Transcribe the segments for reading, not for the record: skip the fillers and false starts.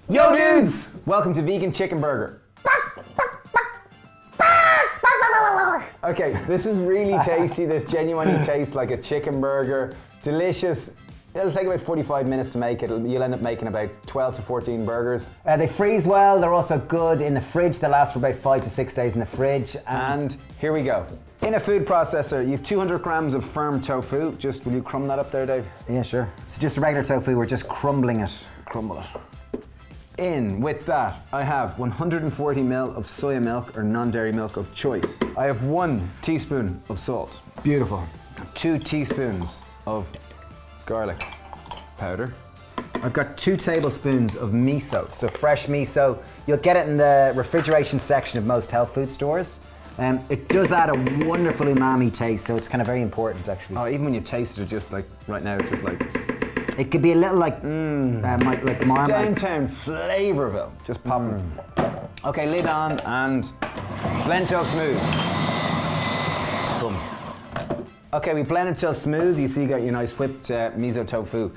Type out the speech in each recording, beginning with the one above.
Yo dudes! Welcome to Vegan Chicken Burger. Okay, this is really tasty. This genuinely tastes like a chicken burger. Delicious. It'll take about 45 minutes to make it. You'll end up making about 12 to 14 burgers. They freeze well. They're also good in the fridge. They last for about 5 to 6 days in the fridge. And here we go. In a food processor, you have 200 grams of firm tofu. Will you crumb that up there, Dave? Yeah, sure. So just a regular tofu, we're just crumbling it. Crumble it. In with that, I have 140 ml of soya milk or non-dairy milk of choice. I have 1 teaspoon of salt. Beautiful. 2 teaspoons of garlic powder. I've got 2 tablespoons of miso, so fresh miso. You'll get it in the refrigeration section of most health food stores. It does add a wonderful umami taste, so it's kind of very important actually. Oh, even when you taste it, just like right now, it's just like. It could be a little like Marmite. Downtown Flavorville. Just pop it. Okay, lid on and blend till smooth. Boom. Okay, we blend it till smooth. You see you got your nice whipped miso tofu.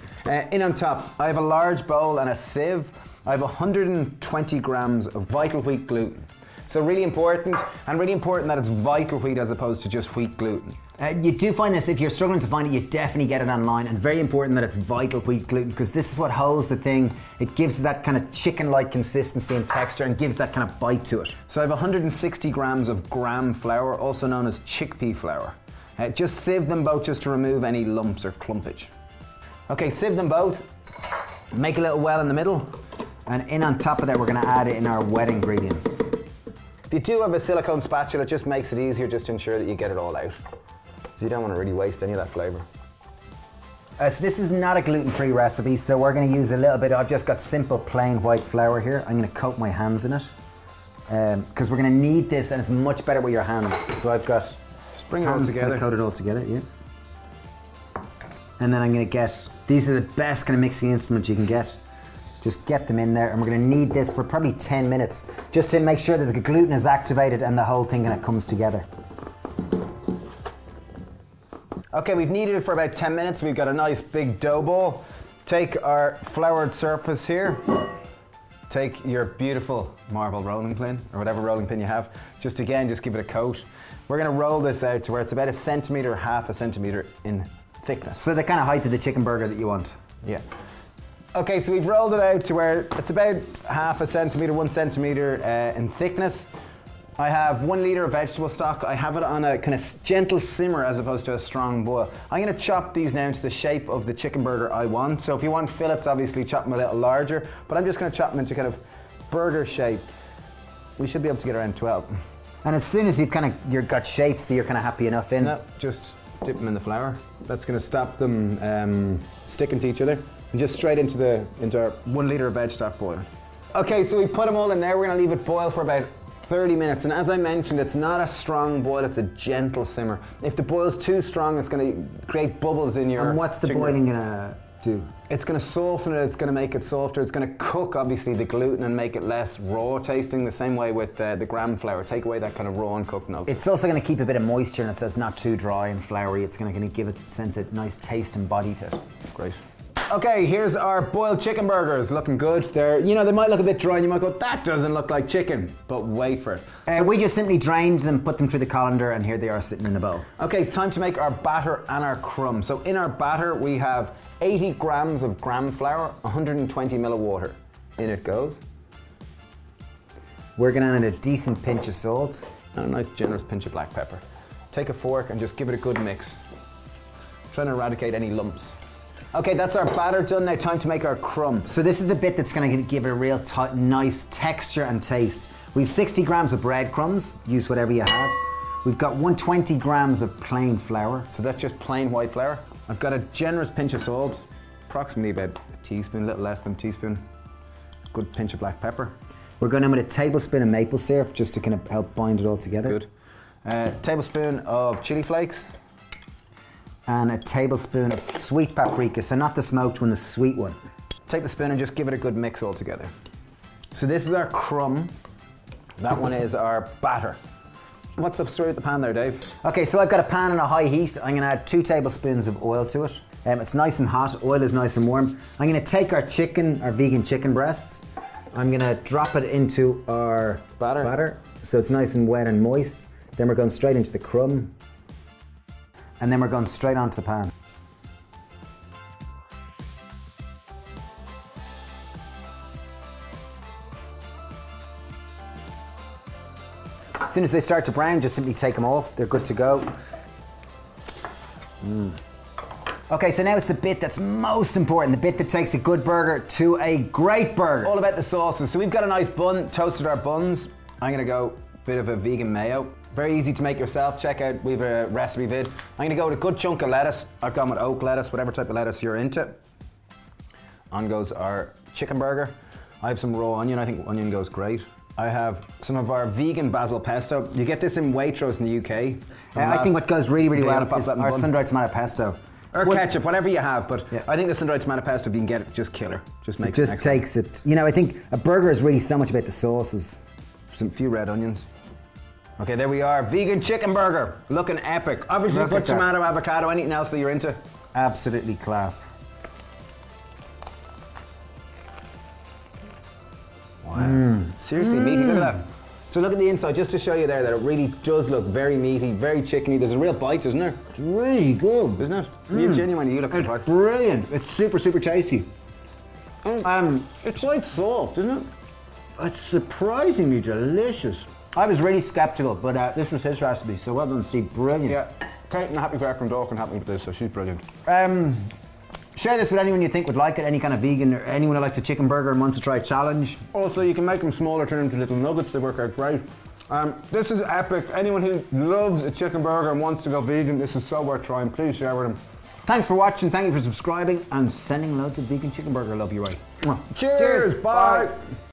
In on top, I have a large bowl and a sieve. I have 120 grams of vital wheat gluten. So really important that it's vital wheat as opposed to just wheat gluten. You do find this, if you're struggling to find it, you definitely get it online, and very important that it's vital wheat gluten, because this is what holds the thing. It gives that kind of chicken-like consistency and texture and gives that kind of bite to it. So I have 160 grams of gram flour, also known as chickpea flour. Just sieve them both just to remove any lumps or clumpage. Okay, sieve them both, make a little well in the middle, and in on top of that we're going to add it in our wet ingredients. If you do have a silicone spatula, it just makes it easier just to ensure that you get it all out. You don't want to really waste any of that flavour. So this is not a gluten-free recipe, so we're going to use a little bit. I've just got simple plain white flour here. I'm going to coat my hands in it because we're going to need this, and it's much better with your hands. So I've got just bring it all together. Coat it all together, yeah. And then I'm going to get, these are the best kind of mixing instruments you can get. Just get them in there, and we're going to need this for probably 10 minutes just to make sure that the gluten is activated and the whole thing kind of comes together. Okay, we've kneaded it for about 10 minutes. We've got a nice big dough ball. Take our floured surface here. Take your beautiful marble rolling pin, or whatever rolling pin you have. Just give it a coat. We're going to roll this out to where it's about 1 centimetre or half a centimetre in thickness. So the kind of height of the chicken burger that you want. Yeah. Okay, so we've rolled it out to where it's about half a centimetre, 1 centimetre in thickness. I have 1 litre of vegetable stock. I have it on a kind of gentle simmer as opposed to a strong boil. I'm going to chop these now into the shape of the chicken burger I want. So if you want fillets, obviously chop them a little larger, but I'm just going to chop them into kind of burger shape. We should be able to get around 12. And as soon as you've got shapes that you're kind of happy enough in. No, just dip them in the flour. That's going to stop them sticking to each other. And just straight into our 1 litre of veg stock boiler. Okay, so we put them all in there. We're going to leave it boil for about 30 minutes, and as I mentioned, it's not a strong boil, it's a gentle simmer. If the boil's too strong, it's going to create bubbles in your. And what's the boiling going to do? It's going to soften it, it's going to make it softer, it's going to cook obviously the gluten and make it less raw tasting, the same way with the gram flour. Take away that kind of raw and cooked note. It's also going to keep a bit of moisture in it, so it's not too dry and floury. It's going to give it a sense of nice taste and body to it. Great. Okay, here's our boiled chicken burgers. Looking good. They might look a bit dry and you might go, that doesn't look like chicken, but wait for it. So we just simply drained them, put them through the colander, and here they are sitting in a bowl. Okay, it's time to make our batter and our crumb. So in our batter, we have 80 grams of gram flour, 120 ml of water. In it goes. We're gonna add a decent pinch of salt. And a nice generous pinch of black pepper. Take a fork and just give it a good mix. Trying to eradicate any lumps. Okay, that's our batter done. Now time to make our crumb. So this is the bit that's going to give it a real nice texture and taste. We've 60 grams of breadcrumbs. Use whatever you have. We've got 120 grams of plain flour. So that's just plain white flour. I've got a generous pinch of salt, approximately about a teaspoon, a little less than a teaspoon. Good pinch of black pepper. We're going in with a tablespoon of maple syrup just to kind of help bind it all together. Good. Tablespoon of chili flakes. And a tablespoon of sweet paprika, so not the smoked one, the sweet one. Take the spoon and just give it a good mix all together. So this is our crumb. That one is our batter. What's the story with the pan there, Dave? Okay, so I've got a pan on a high heat. I'm gonna add 2 tablespoons of oil to it. It's nice and hot, oil is nice and warm. I'm gonna take our chicken, our vegan chicken breasts, I'm gonna drop it into our batter so it's nice and wet and moist. Then we're going straight into the crumb. And then we're going straight onto the pan. As soon as they start to brown, just simply take them off. They're good to go. Okay, so now it's the bit that's most important, the bit that takes a good burger to a great burger. All about the sauces. So we've got a nice bun, toasted our buns. I'm gonna go a bit of a vegan mayo. Very easy to make yourself. Check out, we have a recipe vid. I'm gonna go with a good chunk of lettuce. I've gone with oak lettuce, whatever type of lettuce you're into. On goes our chicken burger. I have some raw onion, I think onion goes great. I have some of our vegan Basil pesto. You get this in Waitrose in the UK. I think what goes really, really well is our sun-dried tomato pesto. Or ketchup, whatever you have, but I think the sun-dried tomato pesto, if you can get it, just killer. Just makes it just takes it. You know, I think a burger is really so much about the sauces. Some few red onions. Okay, there we are. Vegan chicken burger. Looking epic. Obviously, put tomato, avocado, anything else that you're into. Absolutely class. Wow. Seriously meaty, look at that. So look at the inside, just to show you there that it really does look very meaty, very chickeny. There's a real bite, isn't there? It's really good. Isn't it? You genuinely, you look surprised. It's brilliant. It's super, super tasty. It's quite soft, isn't it? It's surprisingly delicious. I was really skeptical, but this was his recipe, so well done, Steve. Brilliant. Yeah. Kate and happy for Ekron Dawkin happy with this, so she's brilliant. Share this with anyone you think would like it, any kind of vegan or anyone who likes a chicken burger and wants to try a challenge. Also, you can make them smaller, turn them into little nuggets, they work out great. This is epic. Anyone who loves a chicken burger and wants to go vegan, this is so worth trying. Please share with them. Thanks for watching, thank you for subscribing and sending loads of vegan chicken burger love your way. Cheers, bye.